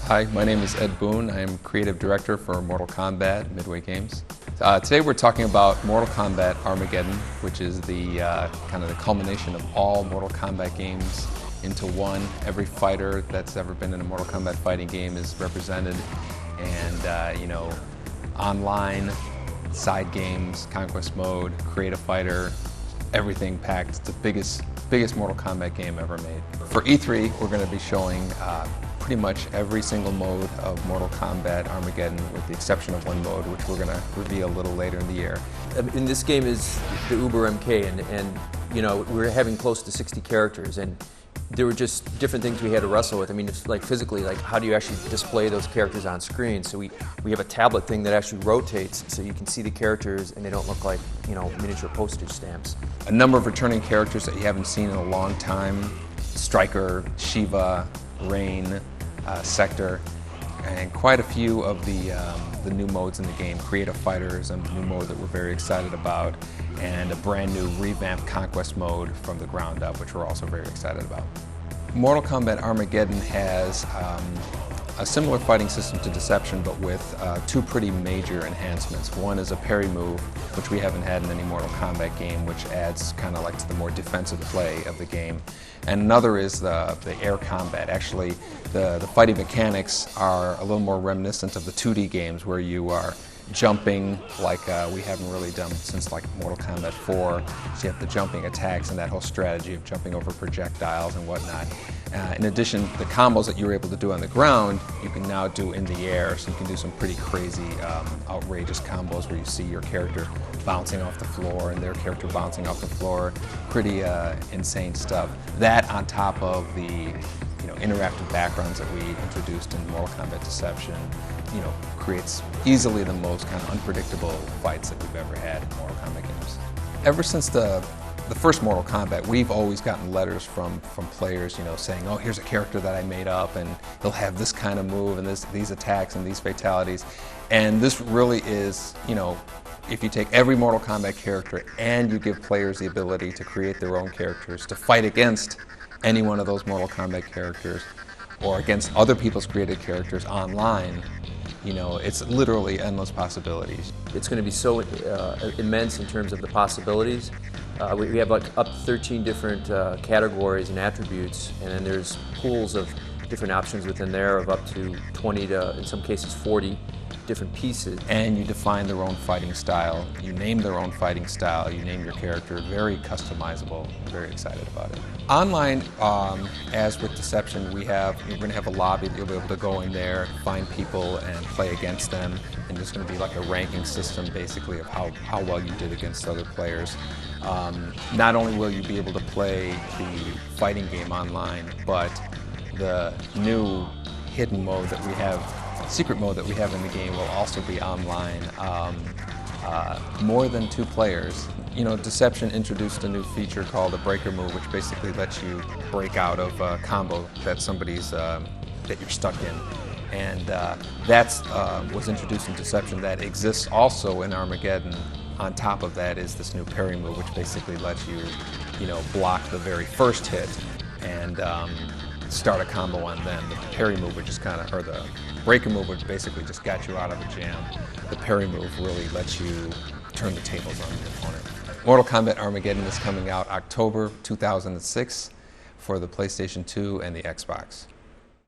Hi, my name is Ed Boone. I am Creative Director for Mortal Kombat Midway Games. Today we're talking about Mortal Kombat Armageddon, which is the kind of the culmination of all Mortal Kombat games into one. Every fighter that's ever been in a Mortal Kombat fighting game is represented, and online, side games, conquest mode, create a fighter, everything packed. It's the biggest Mortal Kombat game ever made. For E3, we're going to be showing pretty much every single mode of Mortal Kombat Armageddon, with the exception of one mode, which we're going to reveal a little later in the year. And this game is the Uber MK, and you know, we're having close to 60 characters, and there were just different things we had to wrestle with. I mean, it's like physically, like how do you actually display those characters on screen? So we have a tablet thing that actually rotates so you can see the characters and they don't look like, you know, miniature postage stamps. A number of returning characters that you haven't seen in a long time: Striker, Shiva, Rain, Sector, and quite a few of the new modes in the game. Create a Fighter is a new mode that we're very excited about, and a brand new revamped Conquest mode from the ground up, which we're also very excited about. Mortal Kombat Armageddon has a similar fighting system to Deception, but with two pretty major enhancements. One is a parry move, which we haven't had in any Mortal Kombat game, which adds kind of like to the more defensive play of the game. And another is the air combat. Actually, the fighting mechanics are a little more reminiscent of the 2D games, where you are jumping like we haven't really done since like Mortal Kombat 4. So you have the jumping attacks and that whole strategy of jumping over projectiles and whatnot. In addition, the combos that you were able to do on the ground, you can now do in the air. So you can do some pretty crazy, outrageous combos where you see your character bouncing off the floor and their character bouncing off the floor. Pretty insane stuff. That on top of the interactive backgrounds that we introduced in Mortal Kombat Deception, creates easily the most kind of unpredictable fights that we've ever had in Mortal Kombat games. Ever since the first Mortal Kombat, we've always gotten letters from players, saying, "Oh, here's a character that I made up, and he'll have this kind of move, and these attacks, and these fatalities." And this really is, if you take every Mortal Kombat character and you give players the ability to create their own characters, to fight against any one of those Mortal Kombat characters, or against other people's created characters online, it's literally endless possibilities. It's going to be so immense in terms of the possibilities. We have like up to 13 different categories and attributes, and then there's pools of different options within there of up to 20 to, in some cases, 40 different pieces. And you define their own fighting style, you name their own fighting style, you name your character. Very customizable. I'm very excited about it. Online, as with Deception, you're going to have a lobby that you'll be able to go in there, find people and play against them, and there's going to be like a ranking system basically of how well you did against other players. Not only will you be able to play the fighting game online, but the new hidden mode that we have, secret mode that we have in the game, will also be online. More than 2 players. Deception introduced a new feature called a breaker move, which basically lets you break out of a combo that that you're stuck in. And that was introduced in Deception. That exists also in Armageddon. On top of that is this new parry move, which basically lets you, block the very first hit and start a combo on them. The parry move, which is or the breaker move, which basically just got you out of a jam. The parry move really lets you turn the tables on your opponent. Mortal Kombat Armageddon is coming out October 2006 for the PlayStation 2 and the Xbox.